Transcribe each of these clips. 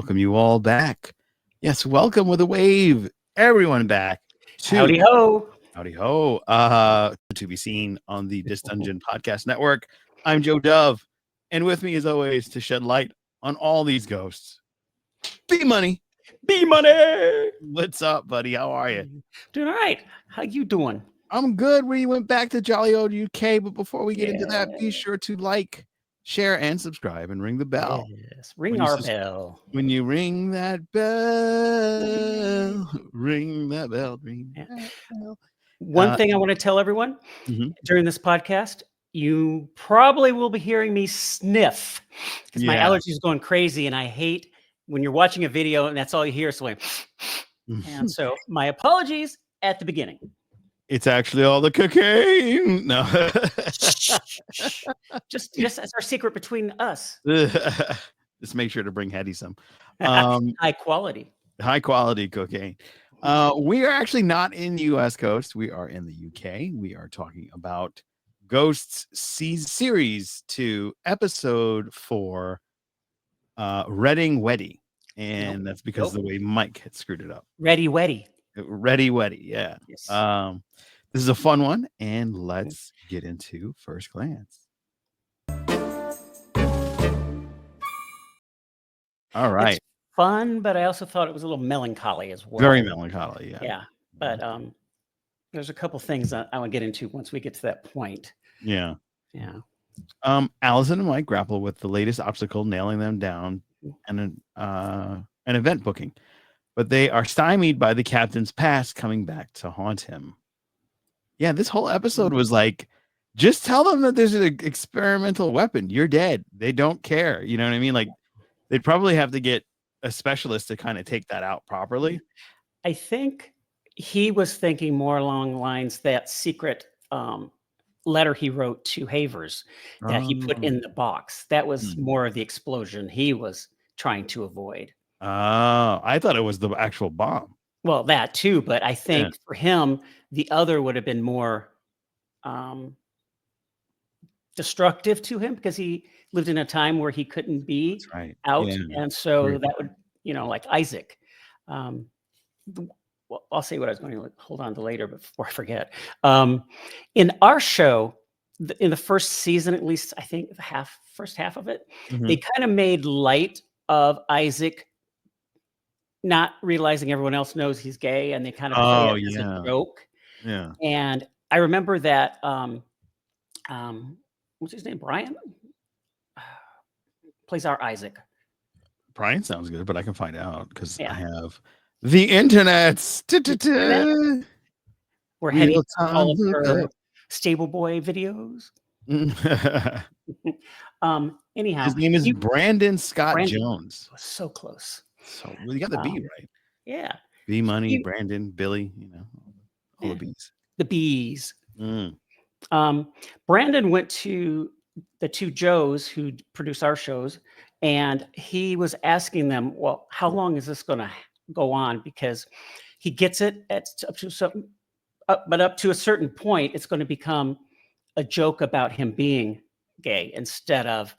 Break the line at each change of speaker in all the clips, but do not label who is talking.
welcome you all back. Yes, welcome with a wave. Everyone back to
Howdy ho.
Howdy ho. To be seen on the Dis Dungeon Podcast Network. I'm Joe Dove, and with me as always to shed light on all these ghosts. B Money.
B Money.
What's up, buddy? How are you?
Doing all right. How you doing?
I'm good. We went back to jolly old UK, but before we get into that, be sure to like, share, and subscribe, and ring the bell.
Yes, ring our bell.
When you ring that bell, ring that bell, ring that bell.
One thing I want to tell everyone during this podcast, you probably will be hearing me sniff because my allergies are going crazy, and I hate when you're watching a video and that's all you hear. So, and so my apologies at the beginning.
It's actually all the cocaine. No,
just that's our secret between us.
Just make sure to bring Hetty some
high quality
cocaine. We are actually not in the U.S. coast. We are in the UK. We are talking about Ghosts Series 2, Episode 4, Redding Weddy, and that's because of the way Mike had screwed it up.
Ready Weddy,
yeah. Yes. This is a fun one, and let's get into First Glance. All right.
It's fun, but I also thought it was a little melancholy as well.
Very melancholy, yeah.
Yeah, but there's a couple things I want to get into once we get to that point.
Yeah.
Yeah.
Allison and Mike grapple with the latest obstacle, nailing them down and an event booking, but they are stymied by the captain's past coming back to haunt him. Yeah, this whole episode was like, just tell them that there's an experimental weapon. You're dead. They don't care. You know what I mean? Like, they'd probably have to get a specialist to kind of take that out properly.
I think he was thinking more along the lines that secret letter he wrote to Havers that he put in the box. That was more of the explosion he was trying to avoid.
Oh, I thought it was the actual bomb.
Well, that too, but I think for him, the other would have been more destructive to him because he lived in a time where he couldn't be out. Yeah. And so that would, like Isaac. Well, I'll say what I was going to hold on to later before I forget. In our show, in the first season, at least, I think the first half of it, they kind of made light of Isaac not realizing everyone else knows he's gay, and they kind of play it as a joke.
Yeah.
And I remember that what's his name? Brian plays our Isaac.
Brian sounds good, but I can find out because I have the internet.
We're heading all of her Stable Boy videos. Anyhow,
his name is Brandon Scott Jones.
So close.
So you got the B right.
Yeah.
B Money, Brandon, Billy, all the B's.
The B's. Brandon went to the two Joes who produce our shows, and he was asking them, well, how long is this going to go on? Because he gets it but up to a certain point, it's going to become a joke about him being gay instead of,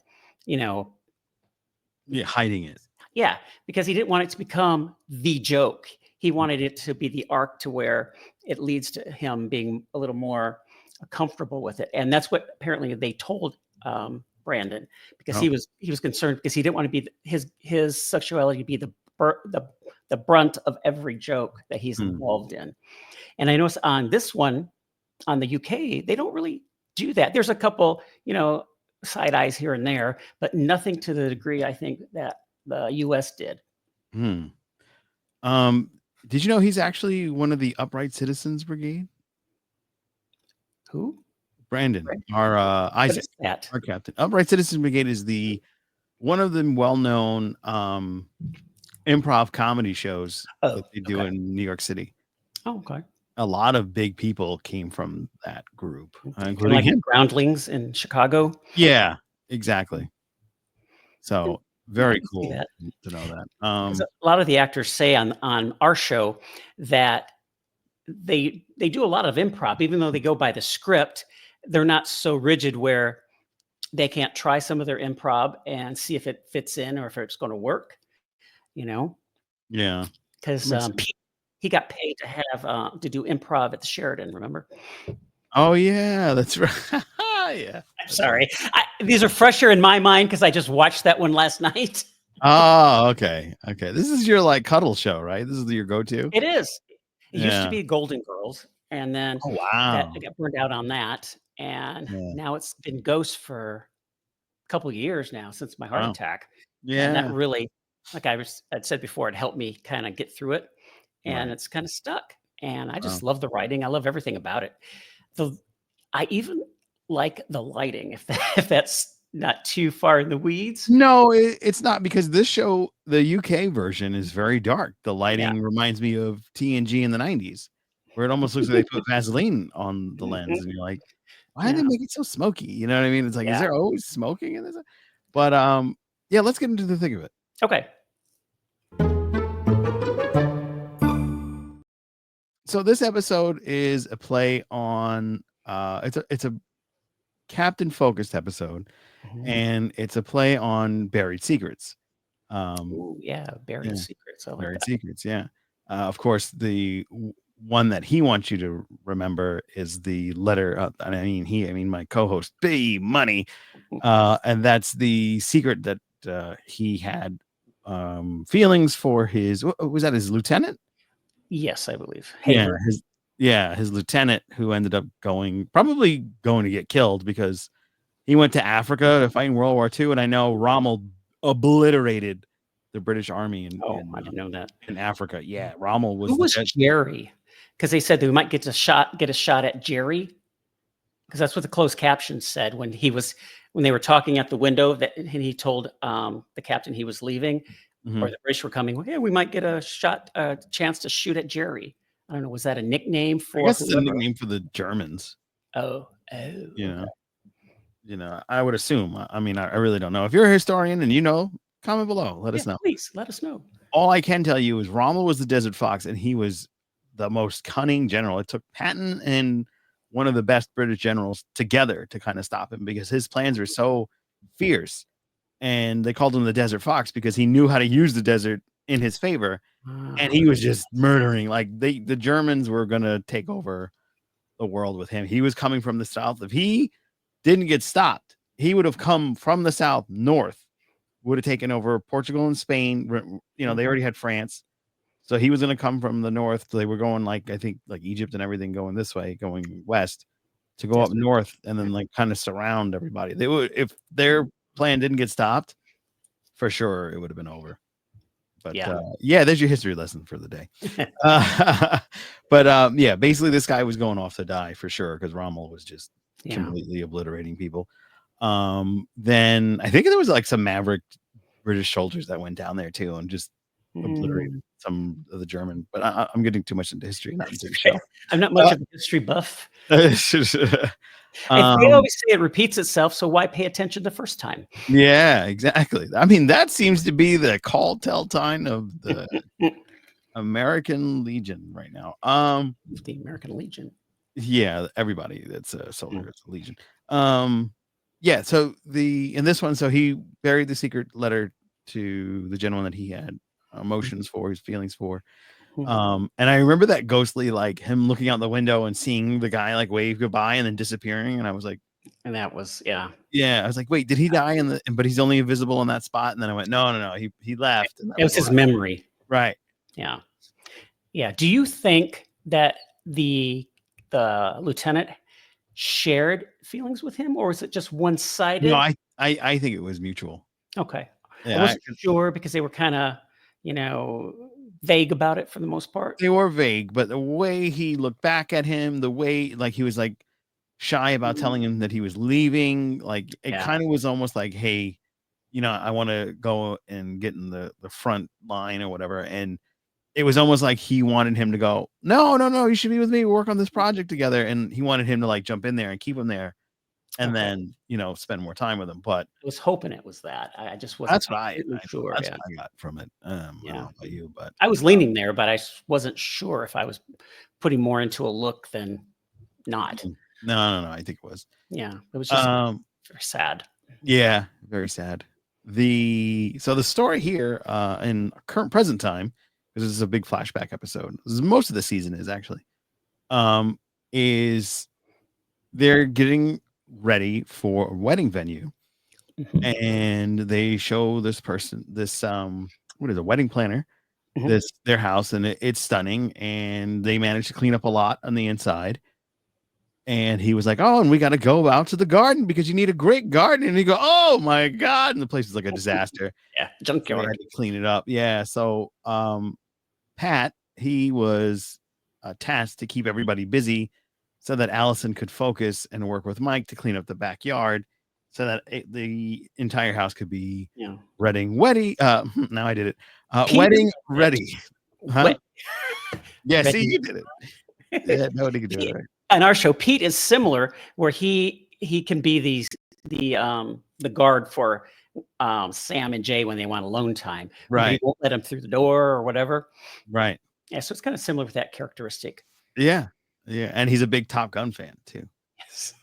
hiding it.
Yeah, because he didn't want it to become the joke. He wanted it to be the arc to where it leads to him being a little more comfortable with it. And that's what apparently they told Brandon, because he was concerned because he didn't want to be his sexuality to be the brunt of every joke that he's involved in. And I noticed on this one, on the UK, they don't really do that. There's a couple, side eyes here and there, but nothing to the degree I think that the US did.
Did you know he's actually one of the Upright Citizens Brigade?
Who?
Brandon, our Isaac, our captain. Upright Citizens Brigade is one of the well-known improv comedy shows that they do in New York City.
Oh, okay.
A lot of big people came from that group,
including like him. Groundlings in Chicago.
Yeah, exactly. So very cool to know that.
A lot of the actors say on our show that they do a lot of improv, even though they go by the script. They're not so rigid where they can't try some of their improv and see if it fits in or if it's going to work. you know,
Yeah.
because
Makes sense.
he got paid to have to do improv at the Sheridan. Remember?
Oh, yeah, that's right. Yeah,
I'm
that's right.
sorry, these are fresher in my mind because I just watched that one last night.
Oh, okay, okay. This is your, like, cuddle show, right? This is your go-to?
It is. It used to
Yeah.
be Golden Girls, and then
Oh,
that I
wow.
got burned out on that, and
Yeah.
now it's been Ghosts for a couple of years now since my heart
Wow.
attack, and that
Yeah.
really, like I'd said before, it helped me kinda get through it, and
Right.
it's kinda stuck, and I
Wow.
just love the writing, I love everything about it. The I even like the lighting, if if that's not too far in the weeds.
No, it's not because this show, the UK version, is very dark. The
Yeah.
lighting reminds me of TNG in the '90s, where it almost looks like they put Vaseline on the lens,
Mhm.
and you're like, "Why did they
Yeah,
make it so smoky?" You know what I mean? It's like, is
yeah.
there always smoking in this? But, yeah, let's get into the thick of it.
Okay.
So this episode is a play on, it's a captain focused episode,
Mhm.
and it's a play on buried secrets. Um,
Ooh, yeah, Buried
yeah.
Secrets, I like
Buried
that.
Secrets, yeah. Of course, the one that he wants you to remember is the letter. I mean my co-host, B Money, and that's the secret that he had feelings for his. Was that his lieutenant?
Yes, I believe.
Yeah,
Haver.
his lieutenant who ended up probably going to get killed because he went to Africa to fight in World War II, and I know Rommel obliterated the British Army
Oh, I didn't know that.
in Africa. Yeah, Rommel
Who
was the
was
dead.
Jerry? Because they said they might get a shot at Jerry. Because that's what the closed caption said when they were talking at the window that and he told, the captain he was leaving or
Mhm.
the British were coming, "Well, yeah, we might get a chance to shoot at Jerry." I don't know, was that a nickname
I
for
guess it's a
whoever?
nickname for the Germans,
Oh,
you
okay.
know I would assume. I mean, I really don't know. If you're a historian and comment below, let
Yeah,
us know.
please let us know.
All I can tell you is Rommel was the Desert Fox, and he was the most cunning general. It took Patton and one of the best British generals together to kind of stop him because his plans were so fierce. And they called him the Desert Fox because he knew how to use the desert in his favor. And
Wow.
he was just murdering. Like the Germans were gonna take over the world with him. He was coming from the south. If he didn't get stopped, he would have come from the south north, would have taken over Portugal and Spain. They
Mhm.
already had France. So he was going to come from the north. So they were going like I think like Egypt and everything going this way, going west to go up
Desert.
north and then like kind of surround everybody. They would if their plan didn't get stopped, for sure it would have been over. But
Yeah.
yeah, there's your history lesson for the day. But yeah, basically this guy was going off to die for sure because Rommel was just
Yeah.
completely obliterating people. Then I think there was like some maverick British soldiers that went down there too and just obliterated
Mm.
some of the German. But I'm getting too much into history, not into the
Okay.
show.
I'm not much of a history buff. They
Um,
always say it repeats itself, so why pay attention the first time?
yeah, exactly. I mean, that seems to be the call tell time of the American Legion right now.
The American Legion.
Yeah, everybody that's a
Mm,
soldier is a Legion. Yeah, so in this one, so he buried the secret letter to the gentleman that he had emotions for, his feelings for.
mhm.
And I remember that ghostly, like him looking out the window and seeing the guy like wave goodbye and then disappearing. And I was like,
And that was yeah.
yeah, I was like, wait, did he die but he's only invisible in that spot? And then I went, no, no, no, he left. And that
It
was
was
the
his
last.
memory.
Right.
Yeah. Yeah. Do you think that the lieutenant shared feelings with him, or was it just
No,
one-sided?
I think it was mutual.
Okay. I
Yeah,
wasn't sure because they were kinda, vague about it for the most part.
they were vague, but the way he looked back at him, the way like he was like shy about telling him that he was leaving, like it
Yeah.
kind of was almost like, hey, I want to go and get in the front line or whatever. And it was almost like he wanted him to go, no, no, no, you should be with me. Work on this project together. And he wanted him to like jump in there and keep him there and
Okay.
then, spend more time with him. But
I was hoping it was that. I just wasn't
that's what
completely sure.
that's
Yeah.
what I got from it. I don't
Yeah.
know about you, but
I was leaning there, but wasn't sure if I was putting more into a look than not.
no, no, no, I think it was.
Yeah, it was just
Um,
very sad.
yeah, very sad. the story here in current present time, because this is a big flashback episode. Most of the season is actually is they're getting ready for a wedding venue, and they show this person this what is a wedding planner this their house, and it's stunning, and they managed to clean up a lot on the inside. And he was like, oh, and we got to go out to the garden because you need a great garden. And you go, oh my God. And the place is like a disaster.
Yeah,
So they
junkyard.
had to clean it up. Yeah. So Pat, he was tasked to keep everybody busy so that Allison could focus and work with Mike to clean up the backyard so that the entire house could be Redding Weddy. Now I did it. Wedding ready. Huh? Yeah, see, you did it. Yeah, nobody could do it right.
On our show, Pete is similar, where he can be the guard for Sam and Jay when they want alone time.
Right.
He won't let them through the door or whatever.
Right.
Yeah, so it's kind of similar with that characteristic.
Yeah. Yeah. And he's a big Top Gun fan too.
Yes.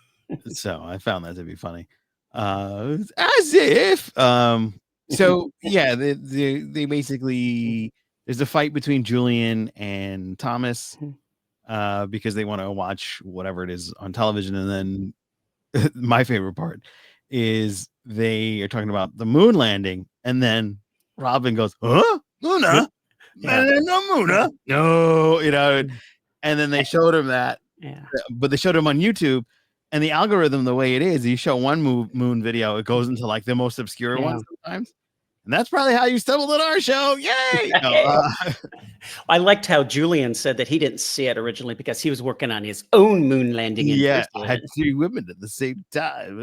So I found that to be funny. As if so yeah, they basically there's a fight between Julian and Thomas because they want to watch whatever it is on television. And then my favorite part is they are talking about the moon landing, and then Robin goes, huh? Luna? No, Muna. No, and then they showed him that.
Yeah.
But they showed him on YouTube, and the algorithm, the way it is, you show one moon video, it goes into like the most obscure ones sometimes. And that's probably how you stumbled on our show. Yay!
I liked how Julian said that he didn't see it originally because he was working on his own moon landing.
I had 3 women at the same time.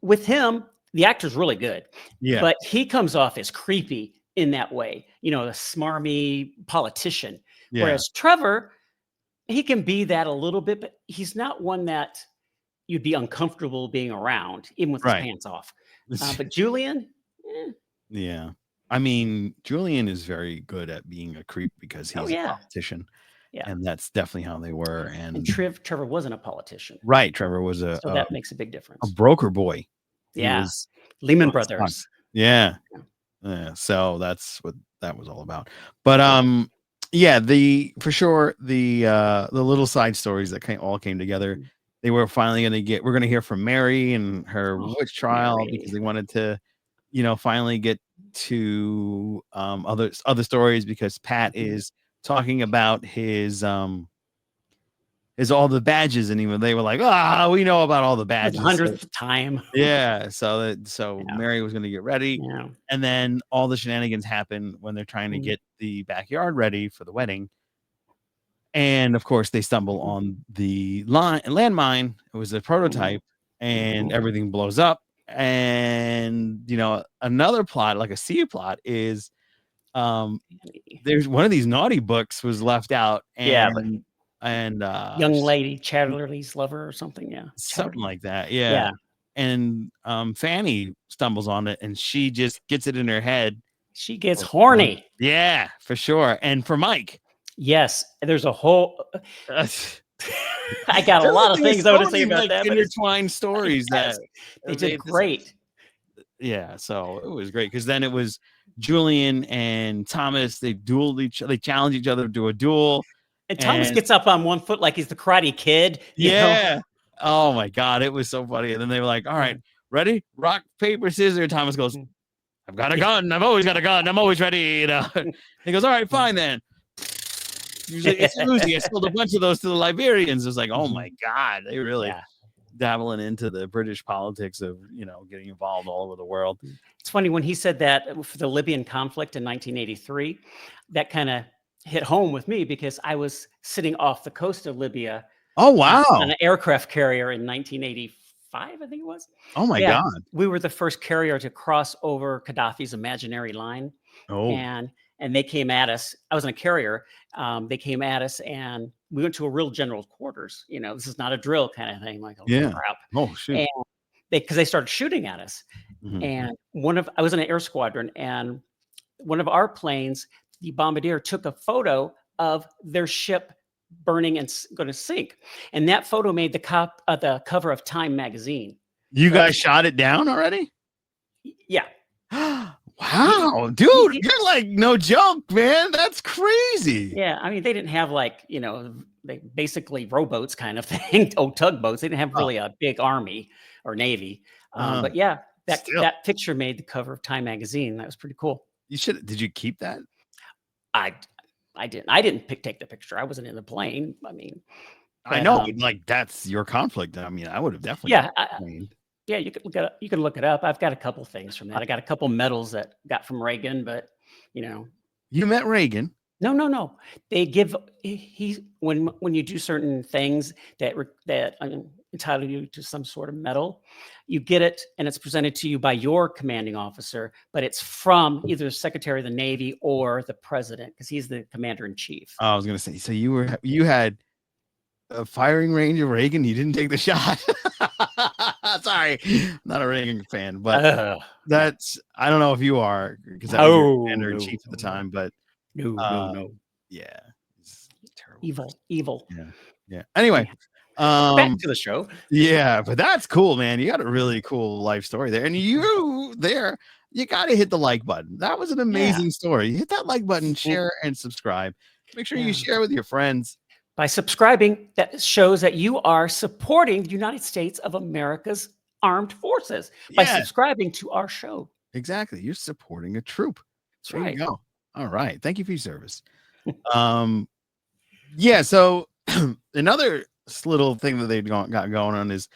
With him, the actor's really good.
Yeah.
But he comes off as creepy in that way, a smarmy politician. Yeah. Whereas Trevor, he can be that a little bit, but he's not one that you'd be uncomfortable being around, even with his pants off. But Julian,
yeah. I mean, Julian is very good at being a creep because he's a politician. Yeah. And that's definitely how they were. And
Trevor wasn't a politician.
Right. Trevor was
so that makes a big difference.
A broker boy.
Yeah. Lehman Brothers.
Yeah. Yeah. So that's what that was all about. But for sure the little side stories that all came together. They were finally we're gonna hear from Mary and her witch trial because they wanted to, finally get to other stories, because Pat is talking about his all the badges, and even they were like, we know about all the badges.
100th time.
Yeah. So Mary was going to get ready. Yeah. And then all the shenanigans happen when they're trying to get the backyard ready for the wedding. And of course they stumble on the landmine. It was a prototype, and everything blows up. And, another plot, like a C plot, is there's one of these naughty books was left out. And,
young lady, Chatterley's lover or something. Yeah.
Something like that. Yeah. And Fanny stumbles on it, and she just gets it in her head.
She gets horny.
Yeah, for sure. And for Mike.
Yes. There's a whole I got a lot of things I want to say about that.
Intertwined stories that
they did great.
Yeah, so it was great, because then it was Julian and Thomas. They they challenge each other to a duel.
And Thomas gets up on one foot like he's the Karate Kid. You know?
Oh my God, it was so funny. And then they were like, all right, ready? Rock, paper, scissors. Thomas goes, I've got a gun. I've always got a gun. I'm always ready. He goes, all right, fine then. It's Uzi. I sold a bunch of those to the Liberians. It was like, oh my God, they really dabbling into the British politics of, getting involved all over the world.
It's funny when he said that for the Libyan conflict in 1983, that kind of hit home with me because I was sitting off the coast of Libya.
Oh, wow.
On an aircraft carrier in 1985, I think it was.
Oh my God.
We were the first carrier to cross over Gaddafi's imaginary line.
Oh.
And they came at us. I was in a carrier. They came at us, and we went to a real general quarters. This is not a drill kind of thing. Like, crap.
Oh, shoot.
And because they started shooting at us. Mm-hmm. And I was in an air squadron, and one of our planes, the bombardier, took a photo of their ship burning and going to sink. And that photo made the cover of Time magazine.
You guys shot it down already?
Yeah.
Wow, dude, you're like no joke, man. That's crazy.
Yeah, I mean, they didn't have like, they basically rowboats kind of thing, tugboats. They didn't have
Oh,
really a big army or navy.
uh,
But yeah,
still,
that picture made the cover of Time magazine. That was pretty cool.
you should. Did you keep that?
I I didn't take the picture. I wasn't in the plane. I mean,
I
but
know, but like that's your conflict. I mean, I would have definitely
yeah,
kept the plane.
yeah, you could look it up. You can look it up. I've got a couple things from that. I got a couple medals that got from Reagan, but you know,
You met Reagan.
no, no, no. They give when you do certain things that entitle you to some sort of medal, you get it and it's presented to you by your commanding officer, but it's from either the Secretary of the Navy or the president because he's the commander in chief.
I was gonna say, so you had a firing range of Reagan. You didn't take the shot. Sorry, I'm not a Reagan fan, but
Yeah.
I don't know if you are because that was your
Oh
commander in
no,
chief at the time, but
no, no,
uh,
no.
yeah, it's a terrible.
Evil, evil.
Yeah, yeah. Anyway,
Back to the show.
yeah, but that's cool, man. You got a really cool life story there, and you got to hit the like button. That was an
Yeah.
amazing story. Hit that like button, share, and subscribe. Make sure you
Yeah.
share with your friends.
By subscribing, that shows that you are supporting the United States of America's armed forces by
Yeah,
subscribing to our show.
exactly. You're supporting a troop.
That's
There you
right.
go. All right. Thank you for your service. Yeah. So another little thing that they've got going on is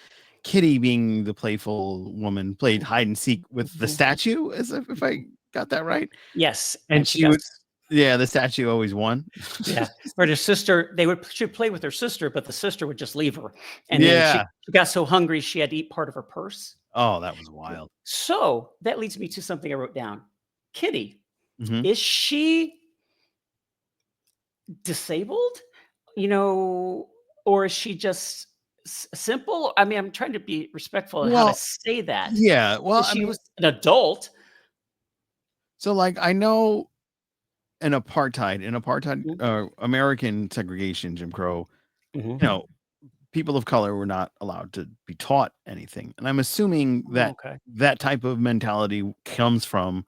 Kitty, being the playful woman, played hide and seek with the statue, as if I got that right.
Yes,
And
she
she
got
would, yeah, the statue always won.
yeah. Or her sister, she'd play with her sister, but the sister would just leave her. And then
Yeah.
she got so hungry she had to eat part of her purse.
Oh, that was wild.
So that leads me to something I wrote down. Kitty,
Mhm.
is she disabled? Or is she just simple? I mean, I'm trying to be respectful of how to
Well,
say that.
yeah. Well,
If
I
she
mean,
was an adult.
so like I know in apartheid,
Mhm,
American segregation, Jim Crow,
mhm.
you know, people of color were not allowed to be taught anything. And I'm assuming
Oh,
that
okay.
that type of mentality comes from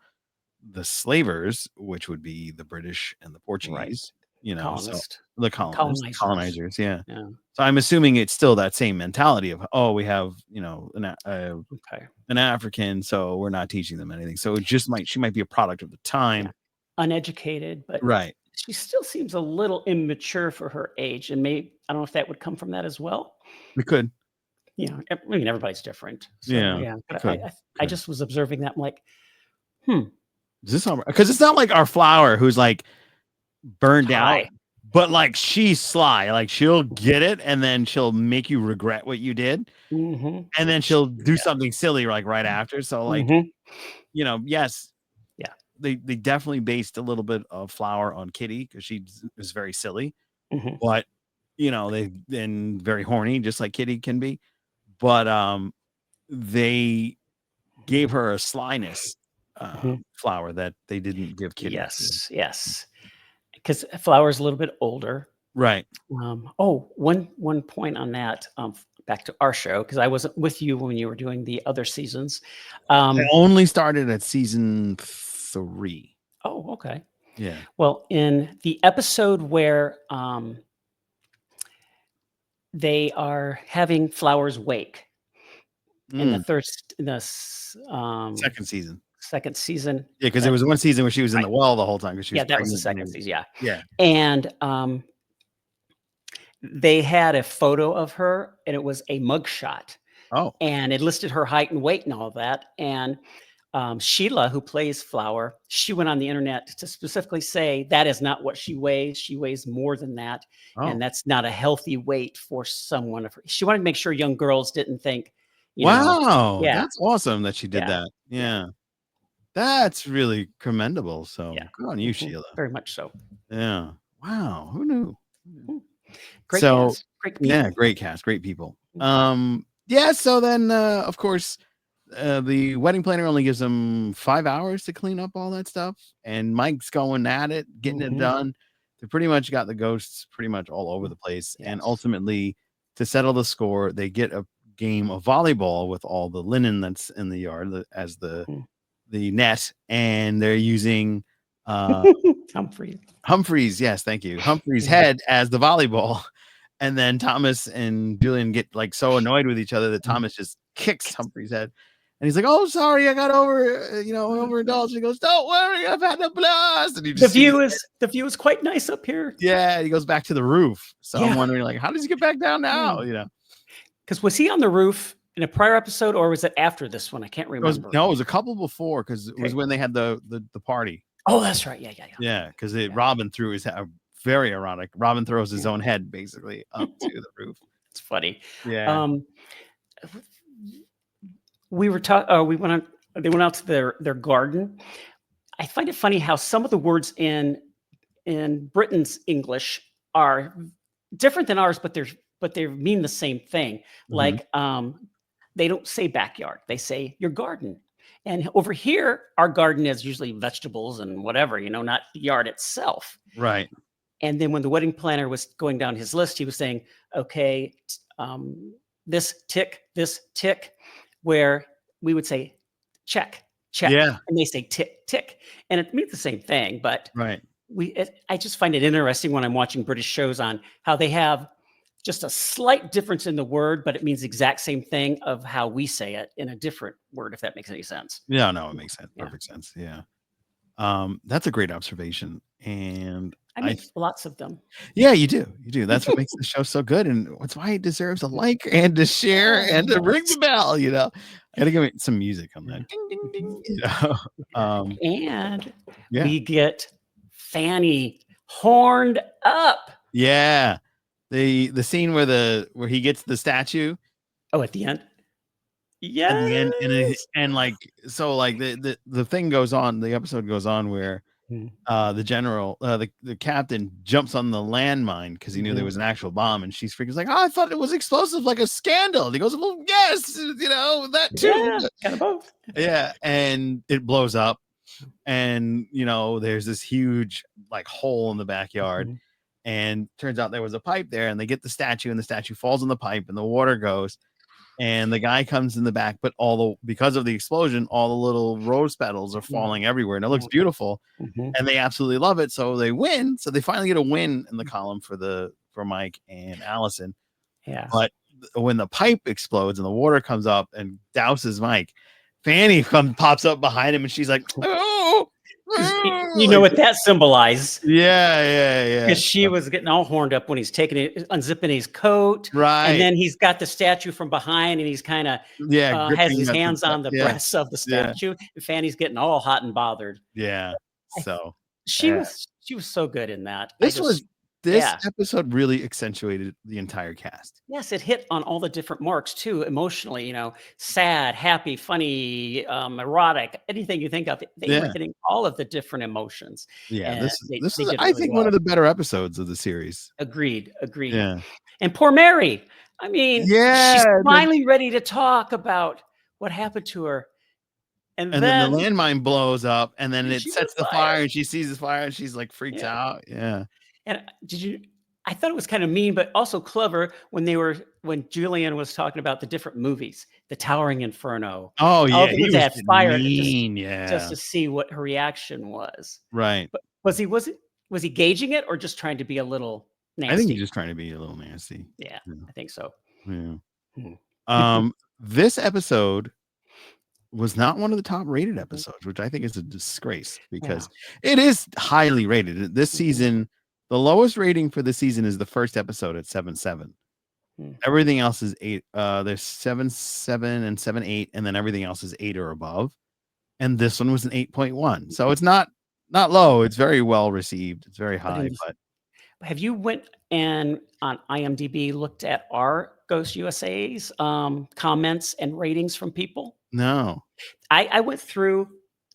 the slavers, which would be the British and the
Right.
Portuguese, so
Colonist.
the
Colonizers.
colonizers, yeah.
Yeah.
So I'm assuming it's still that same mentality of, oh, we have,
Okay.
an African, so we're not teaching them anything. So she might be a product of the
Yeah.
time.
Uneducated, but
Right.
she still seems a little immature for her age, and I don't know if that would come from that as well.
We could.
I mean, everybody's different. So,
Yeah.
yeah,
We
but
could.
I just was observing that. I'm like, "Hmm,
Is this all right? Because it's not like our flower who's like burned out,
hi."
but like she's sly. Like she'll get it and then she'll make you regret what you did.
Mhm.
And then she'll do something silly like right after. So like,
Mhm.
yes,
Yeah.
they definitely based a little bit of Flower on Kitty because she is very silly,
Mhm.
but they've been very horny, just like Kitty can be. But they gave her a slyness,
Mhm.
Flower, that they didn't give Kitty.
Yes, yes. Because Flower's a little bit older.
Right.
One point on that, back to our show, because I wasn't with you when you were doing the other seasons.
I only started at season 3.
Oh, okay.
Yeah.
Well, in the episode where they are having Flower's wake in the
Second season.
second season.
Yeah, because there was one season where she was in
Right.
the well the whole time because she was
Yeah, that was the
pregnant.
second season. Yeah,
Yeah.
and they had a photo of her, and it was a mugshot,
Oh.
and it listed her height and weight and all that. And Sheila, who plays Flower, she went on the internet to specifically say that is not what she weighs. She weighs more than that,
Oh.
and that's not a healthy weight for someone of her. She wanted to make sure young girls didn't think,
Wow.
yeah,
That's awesome that she did
yeah,
that.
yeah,
Yeah. That's really commendable. So
yeah,
good on you,
mhm,
Sheila.
very much so.
Yeah. Wow. Who knew?
Mm. Great
So
cast, great
yeah,
people.
great cast, great people.
Mhm.
Yeah, so then of course the wedding planner only gives them 5 hours to clean up all that stuff, and Mike's going at it, getting it
Mhm.
done. They pretty much got the ghosts pretty much all over the place, and
Yes.
ultimately, to settle the score, they get a game of volleyball with all the linen that's in the yard as the
Mhm.
net, and they're using
Humphrey.
Humphreys. Yes, thank you. Humphrey's
Yeah.
head as the volleyball. And then Thomas and Julian get like so annoyed with each other that Thomas just kicks Humphrey's head. And he's like, "Oh, sorry, I got overindulged." He goes, "Don't worry, I've had a blast." And he
The
just sees
view is quite nice up here.
yeah, he goes back to the roof. So I'm
Yeah.
wondering, like, how does he get back down now? You know,
Because was he on the roof in a prior episode, or was it after this one? I can't remember.
it was a couple before because it was when they had the party.
Oh, that's right. Yeah.
Yeah, because Robin threw his head. Very erotic. Robin throws his own head basically up to the roof.
It's funny.
Yeah.
We were talking. They went out to their garden. I find it funny how some of the words in Britain's English are different than ours, but they mean the same thing. Like they don't say backyard; they say your garden. And over here, our garden is usually vegetables and whatever, not the yard itself.
Right.
And then when the wedding planner was going down his list, he was saying, okay, this tick, where we would say check.
Yeah.
And they say tick. And it means the same thing, but
right.
I just find it interesting when I'm watching British shows on how they have just a slight difference in the word, but it means the exact same thing of how we say it in a different word, if that makes any sense.
Yeah, no, it makes sense. Perfect sense. Yeah. That's a great observation. And
I make lots of them.
Yeah, you do. That's what makes the show so good. And that's why it deserves a like and to share and to ring the bell, I gotta give it some music on that. Ding, ding, ding.
And we get Fanny horned up.
Yeah. The scene where he gets the statue.
Oh, at the end. Yeah.
At the end, and like so like the thing goes on, the episode goes on where the general, the captain jumps on the landmine because he knew there was an actual bomb, and she's freaking like, "Oh, I thought it was explosive, like a scandal." And he goes, "Well, yes, that too."
Yeah, kind of both.
Yeah, and it blows up, and there's this huge like hole in the backyard, and turns out there was a pipe there, and they get the statue, and the statue falls in the pipe, and the water goes. And the guy comes in the back, but because of the explosion, all the little rose petals are falling everywhere, and it looks beautiful. And they absolutely love it, so they win. So they finally get a win in the column for Mike and Allison.
Yeah.
But when the pipe explodes and the water comes up and douses Mike, Fanny pops up behind him, and she's like, "Oh!"
You know what that symbolized?
Yeah.
Because she was getting all horned up when he's unzipping his coat,
right?
And then he's got the statue from behind, and he's kind of has his hands on the breasts of the statue. And Fanny's getting all hot and bothered.
Yeah. So
she was so good in that.
This episode really accentuated the entire cast.
Yes, it hit on all the different marks too, emotionally, sad, happy, funny, erotic, anything you think of. They were hitting all of the different emotions.
Yeah, this is I think one of the better episodes of the series.
Agreed.
Yeah.
And poor Mary. I mean, she's finally ready to talk about what happened to her. And then
the landmine blows up, and then it sets the fire, and she sees the fire, and she's like freaked out. Yeah.
And I thought it was kind of mean, but also clever when Julian was talking about the different movies, the Towering Inferno.
Oh yeah,
he was had fire
just
to see what her reaction was.
Right.
But was he gauging it or just trying to be a little nasty?
I think he's just trying to be a little nasty.
Yeah. I think so.
Yeah. This episode was not one of the top rated episodes, which I think is a disgrace because it is highly rated. This season, the lowest rating for the season is the first episode at 7.7. Everything else is 8. There's 7.7 and 7.8, and then everything else is 8 or above. And this one was an 8.1. So it's not low. It's very well received. It's very high. But
have you went and on IMDb looked at our Ghost USA's comments and ratings from people?
No.
I went through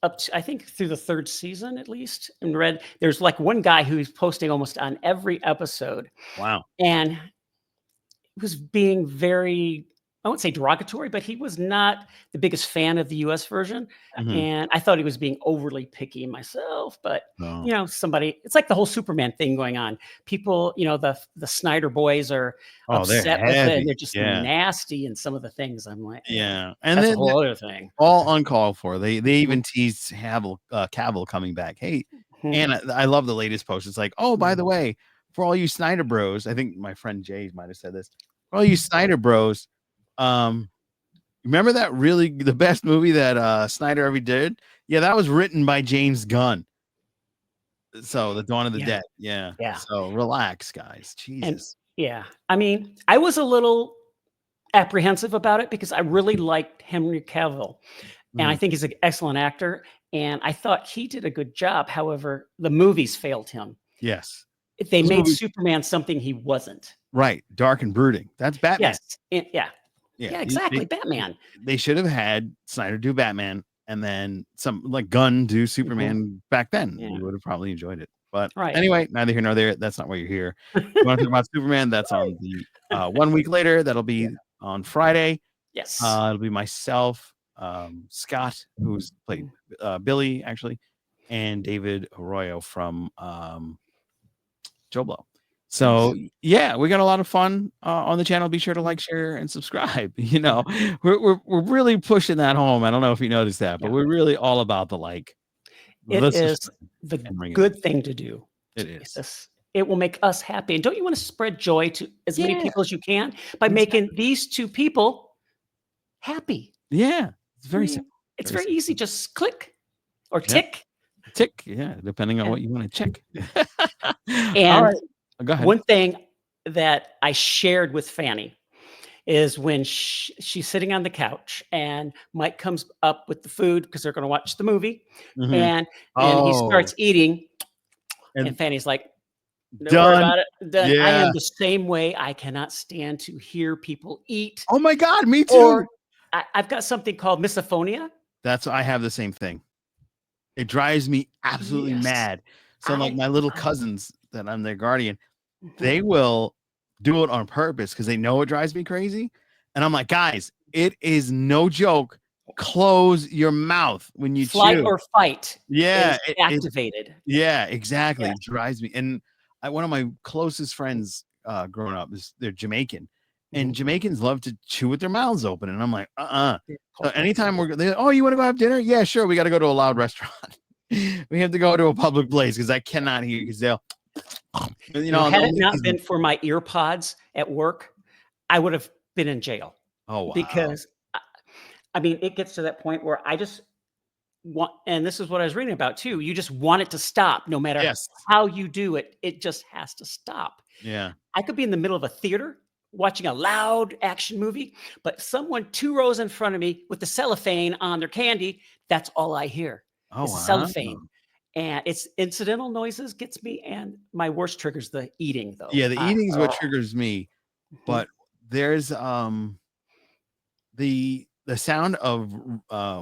up to, I think through the 3rd season at least, and read there's like one guy who's posting almost on every episode.
Wow.
And was being very I won't say derogatory, but he was not the biggest fan of the US version.
Mhm.
And I thought he was being overly picky myself, but
No.
it's like the whole Superman thing going on. People, the Snyder boys are
Oh, they're
upset with it, and
heavy.
they're just
Yeah.
nasty in some of the things. I'm like,
Yeah. And
that's a
then
whole other thing.
all uncalled for. They
Mhm.
even teased Cavill coming back. Hey,
Mhm.
and I love the latest post. It's like, oh, by
Mhm.
the way, for all you Snyder bros, I think my friend Jay might have said this. For all you Snyder bros, remember that really the best movie that Snyder ever did? Yeah, that was written by James Gunn. So the Dawn of the
Yeah.
Dead. Yeah.
Yeah.
So relax, guys.
And
Jesus.
yeah, I mean, I was a little apprehensive about it because I really liked Henry Cavill, and I
Mhm.
think he's an excellent actor, and I thought he did a good job. However, the movies failed him.
Yes.
They
Those
made
movies,
Superman something he wasn't.
right. Dark and brooding. That's Batman.
Yes, and yeah.
Yeah.
Yeah, exactly, Batman.
They should have had Snyder do Batman and then some like Gunn do
Mhm.
Superman back then.
Yeah.
We would have probably enjoyed it. But
Right.
anyway, neither here nor there. That's not why you're here. You want to talk about Superman? That's on the 1 week later. That'll
Yeah.
be on Friday.
Yes.
It'll be myself, Scott, who's played Billy actually, and David Arroyo from Joe Blow. So
Nice.
yeah, we got a lot of fun on the channel. Be sure to like, share, and subscribe. We're really pushing that home. I don't know if you noticed that, but
Yeah.
we're really all about the like.
It
The
is
subscribe
the
and ring it in.
good thing to do.
It is.
Yes. It will make us happy, and don't you wanna spread joy to as many
Yeah,
people as you can by
exactly.
making these 2 people happy?
Yeah, it's
I
very
mean,
simple.
it's
Very
very
simple.
easy, just click or
Yeah,
tick,
tick. Yeah, depending on
and
what you want to check. All
and
right, go ahead.
one thing that I shared with Fanny is when she's sitting on the couch and Mike comes up with the food because they're gonna watch the movie,
Mhm.
and he
Oh,
starts eating, and
and
Fanny's like, "Don't worry
done.
about it." Then I
Yeah.
am the same way. I cannot stand to hear people eat,
Oh my God, me too.
or I've got something called misophonia.
I have the same thing. It drives me absolutely
Yes.
mad. So, like,
I
my little
I
cousins that I'm their guardian,
mhm,
they will do it on purpose because they know it drives me crazy, and I'm like, "Guys, it is no joke. Close your mouth when you
flight
chew."
or fight
Yeah,
is
it
activated.
yeah, exactly. It
Yes.
drives me and one of my closest friends, growing up they're Jamaican, and
Mhm.
Jamaicans love to chew with their mouths open, and I'm like, "Uh-uh."
They're
So
called
anytime
yeah.
"Oh, you wanna go have dinner?" "Yeah, sure, we gotta go to a loud restaurant." We have to go to a public place because I cannot hear because they'll
Had
they'll
it
lick
not
these
been for my ear pods at work, I would have been in jail
oh, wow.
because I mean, it gets to that point where I just want, and this is what I was reading about too. You just want it to stop no matter
Yes.
how you do it. It just has to stop.
Yeah.
I could be in the middle of a theater watching a loud action movie, but someone 2 rows in front of me with the cellophane on their candy, that's all I hear
Oh,
is the
wow.
cellophane. And it's incidental noises gets me, and my worst trigger's the eating though.
Yeah, the eating is what triggers me,
Mhm,
but there's, the sound of,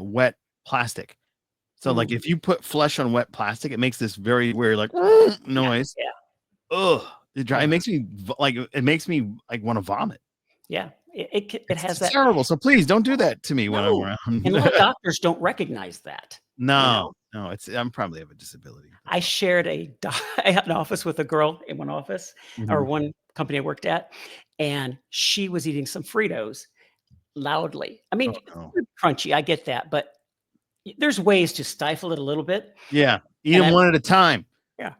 wet plastic. So, like,
mhm.
if you put flesh on wet plastic, it makes this very weird, like,
Yeah,
noise.
yeah.
Ugh. It
Ugh,
makes me it makes me, like, wanna vomit.
yeah. It has
It's
that.
terrible, so please don't do that to me when I'm
No,
around.
and a lot of doctors don't recognize that, you
No,
know?
no, I'm probably have a disability, that's
I
all.
shared I had an office with a girl in one office or
Mhm.
one company I worked at, and she was eating some Fritos loudly. I
Oh,
mean,
no.
they're crunchy, I get that, but there's ways to stifle it a little bit,
Yeah, eat
and
them
I
one at a time.
yeah,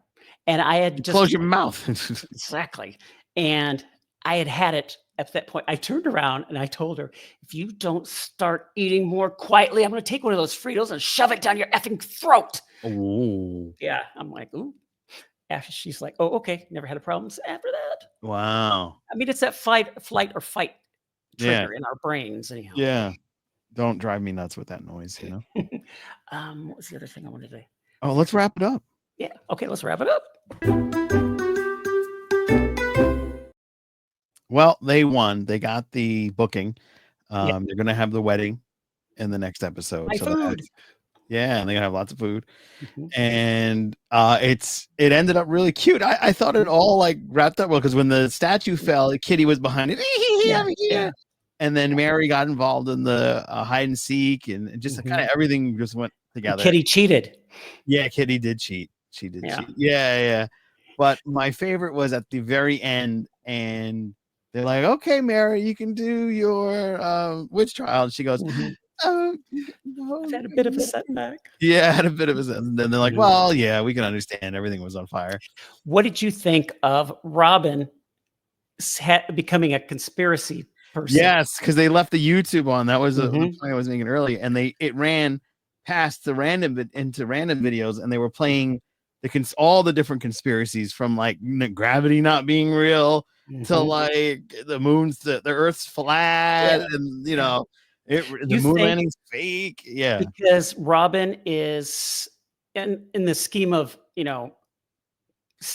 and I had
And
just
close your mouth.
exactly, and I had it at that point. I turned around and I told her, "If you don't start eating more quietly, I'm gonna take one of those Fritos and shove it down your effing throat."
Oh,
Yeah, I'm like, "Ooh." After she's like, "Oh, okay." Never had a problem after that.
wow.
I mean, it's that flight or fight
Yeah,
trigger in our brains anyhow.
yeah. Don't drive me nuts with that noise,
What was the other thing I wanted to
Oh, let's
forget?
wrap it up.
Yeah, okay, let's wrap it up.
Well, they won. They got the booking.
Yeah,
They're gonna have the wedding in the next episode,
my
so
food.
that's yeah, and they're gonna have lots of food.
Mhm,
And it ended up really cute. I thought it
mhm,
all like wrapped up well because when the statue
mhm.
fell, the kitty was behind it.
Yeah,
I'm
yeah.
here. and then Mary got involved in the hide and seek, and just kind of everything just went
And
together.
Kitty cheated.
Yeah, Kitty did cheat. She did
Yeah.
cheat. Yeah. But my favorite was at the very end, and they're like, "Okay, Mary, you can do your witch trial." And she goes, "Oh,
I've had a bit of a setback.
yeah, I had a bit of a." And then they're like,
Mhm.
"Well, yeah, we can understand. Everything was on fire."
What did you think of Robin becoming a conspiracy person?
Yes, because they left the YouTube on. That was the
Mhm.
point I was making earlier, and it ran past the into random videos, and they were playing all the different conspiracies from like gravity not being real to
Mhm.
like the Earth's
Yeah,
flat, and
yeah.
the
You
moon
think
landing's fake. Yeah,
because Robin is in the scheme of,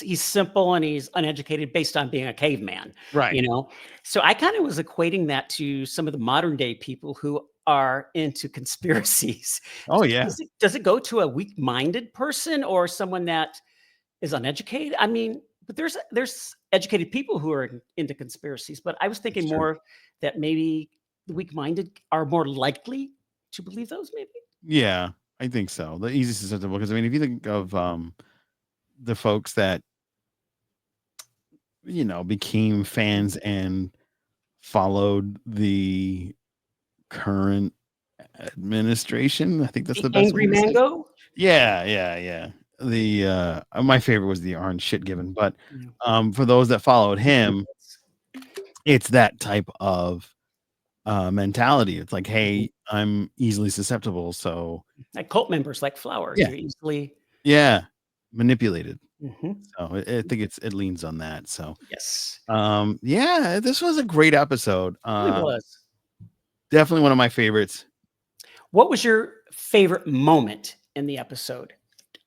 he's simple and he's uneducated based on being a caveman,
right.
you know? So I kind of was equating that to some of the modern day people who are into conspiracies.
Oh yeah,
Does it go to a weak-minded person or someone that is uneducated? I mean, but there's educated people who are into conspiracies, but I was
that's
thinking
true.
more that maybe the weak-minded are more likely to believe those maybe?
Yeah, I think so. The easiest susceptible, because I mean, if you think of the folks that became fans and followed the current administration. I think that's
The
the best way
angry
to say it.
mango?
Yeah. The my favorite was the orange shit given, but
Yeah.
for those that followed him, it's that type of mentality. It's like,
Mhm.
hey, I'm easily susceptible, so
Like cult members, like flowers,
yeah,
you're easily
yeah, manipulated.
Mhm.
So I think it leans on that. So
Yes.
yeah, this was a great episode.
It really was.
Definitely one of my favorites.
What was your favorite moment in the episode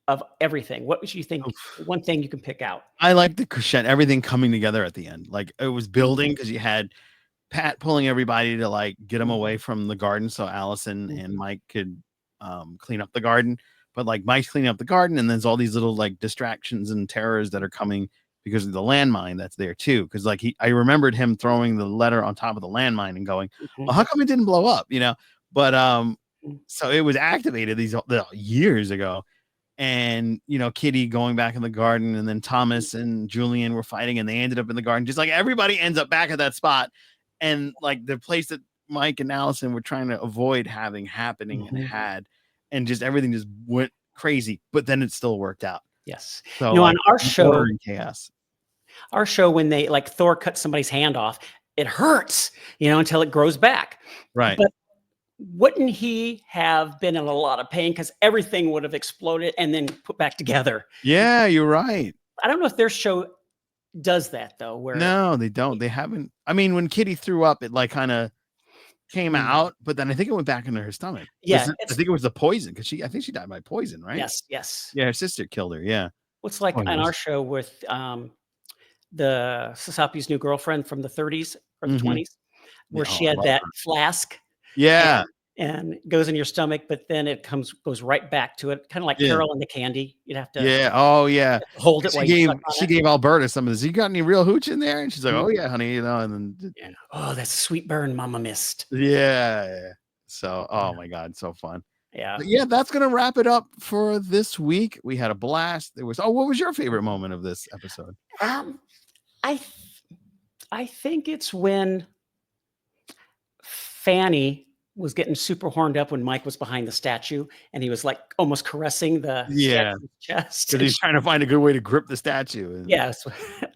of everything? What was you think one thing you can pick out?
I like the crescendo, everything coming together at the end. Like it was building because you had Pat pulling everybody to like get them away from the garden so Allison and
Mhm.
Mike could clean up the garden. But like Mike's cleaning up the garden, and there's all these little like distractions and terrors that are coming because of the landmine that's there too. Because like I remembered him throwing the letter on top of the landmine and going, "Well,
Mhm.
how come it didn't blow up?" But
Mhm.
so it was activated years ago, and Kitty going back in the garden, and then Thomas and Julian were fighting, and they ended up in the garden. Just like everybody ends up back at that spot, and like the place that Mike and Allison were trying to avoid having happening and
Mhm.
had, and just everything just went crazy, but then it still worked out.
Yes.
So
On
like
our
order
show
and chaos.
when they like Thor cuts somebody's hand off, it hurts, until it grows back.
Right.
But wouldn't he have been in a lot of pain because everything would have exploded and then put back together?
Yeah, you're right.
I don't know if their show does that though, where
No, they don't. They haven't. I mean, when Kitty threw up, it like kind of came
Mm.
out, but then I think it went back into her stomach.
Yeah,
I
it's
think it was the poison, because I think she died by poison, right?
yes, yes.
Yeah, her sister killed her. Yeah.
It's like on our
Spoilers.
show with, the Sasapi's new girlfriend from the 30s or the
Mhm.
20s,
Yeah,
where
oh,
she
I
had
love
that
her.
flask
Yeah,
and goes in your stomach, but then it goes right back to it, kinda like
yeah,
Carol and the candy. You'd have to
yeah, oh, yeah.
hold it while you suck on
She
it.
gave Alberta some of this. "You got any real hooch in there?" And she's like,
Mhm.
"Oh, yeah, honey," and then
Yeah. Oh, that's a sweet burn mama missed.
yeah. So, oh
Yeah.
my god, so fun.
Yeah.
But yeah, that's gonna wrap it up for this week. We had a blast. What was your favorite moment of this episode?
Um, I th I think it's when Fanny was getting super horned up when Mike was behind the statue, and he was, like, almost caressing the
Yeah,
statue's chest,
because
and
he's trying to find a good way to grip the statue, and
yes,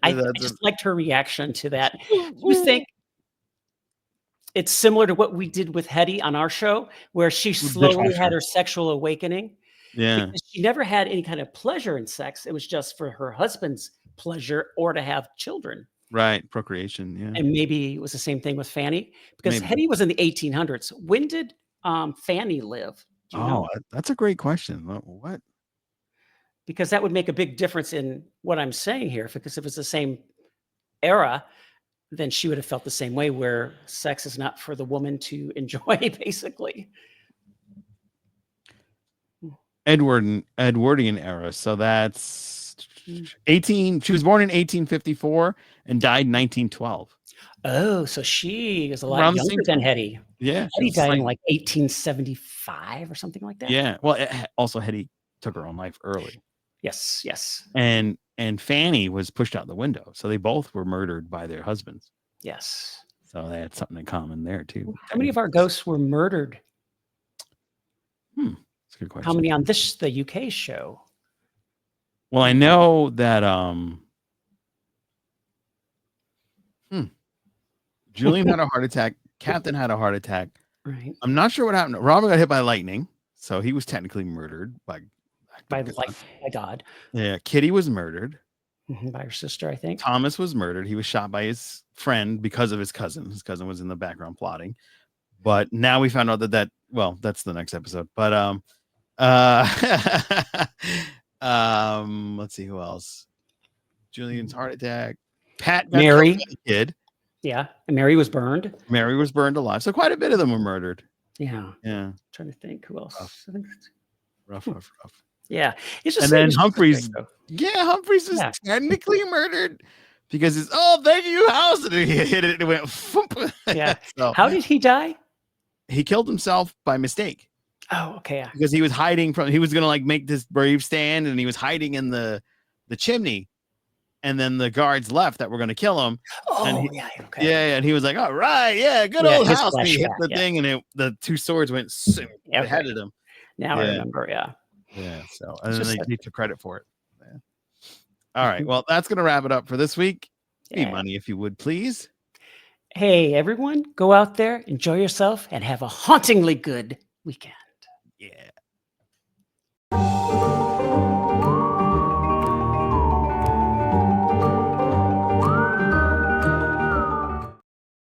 I
that's a
just liked her reaction to that. Do you think it's similar to what we did with Hetty on our show, where she slowly had
dishwasher.
her sexual awakening?
Yeah,
Because she never had any kind of pleasure in sex, it was just for her husband's pleasure or to have children,
right, procreation, yeah,
and maybe it was the same thing with Fanny, because
maybe.
Hetty was in the 1800s. When did, Fanny live? Do you
Oh,
know?
that's a great question. What?
Because that would make a big difference in what I'm saying here, because if it's the same era, then she would have felt the same way where sex is not for the woman to enjoy, basically.
Edwardian era, so that's
Mm.
18 she was born in 1854 and died in 1912.
Oh, so she is a lot
Around the
younger
same
than
time.
Hetty.
Yeah, she
Hetty
was
died in
like,
like 1875 or something like that.
yeah. Well, also Hetty took her own life early,
Yes, yes,
and Fanny was pushed out the window. So they both were murdered by their husbands.
yes.
So they had something in common there too.
How many of our ghosts were murdered?
That's a good question.
How many on the UK show?
Well, I know that Julian had a heart attack. Captain had a heart attack.
Right.
I'm not sure what happened. Robin got hit by lightning, so he was technically murdered by
God.
Yeah, Kitty was murdered.
By her sister, I think.
Thomas was murdered. He was shot by his friend because of his cousin. His cousin was in the background plotting. But now we found out that well, that's the next episode. But let's see who else. Julian's heart attack. Pat got
Mary.
killed as a kid.
Yeah, and Mary was burned.
Mary was burned alive. So quite a bit of them were murdered.
Yeah.
Yeah.
Trying to think who else.
Rough.
I think
Rough.
yeah. It's just
And then
it's
Humphreys.
great,
Yeah, Humphreys was technically murdered because it's thank you, house. And he hit it and it went thump.
Yeah.
So,
how did he die?
He killed himself by mistake.
Oh, okay. Yeah.
Because he was hiding he was gonna like make this brave stand and he was hiding in the chimney. And then the guards left that were going to kill him.
Oh,
yeah, okay. Yeah, and he was like, "All right, yeah, good old house." And he hit the thing, and the two swords went beheaded him.
Now I remember. Yeah.
Yeah. So, and then they took credit for it. Yeah. All right. Well, that's going to wrap it up for this week. Give me money if you would, please.
Hey, everyone, go out there, enjoy yourself, and have a hauntingly good weekend.
Yeah.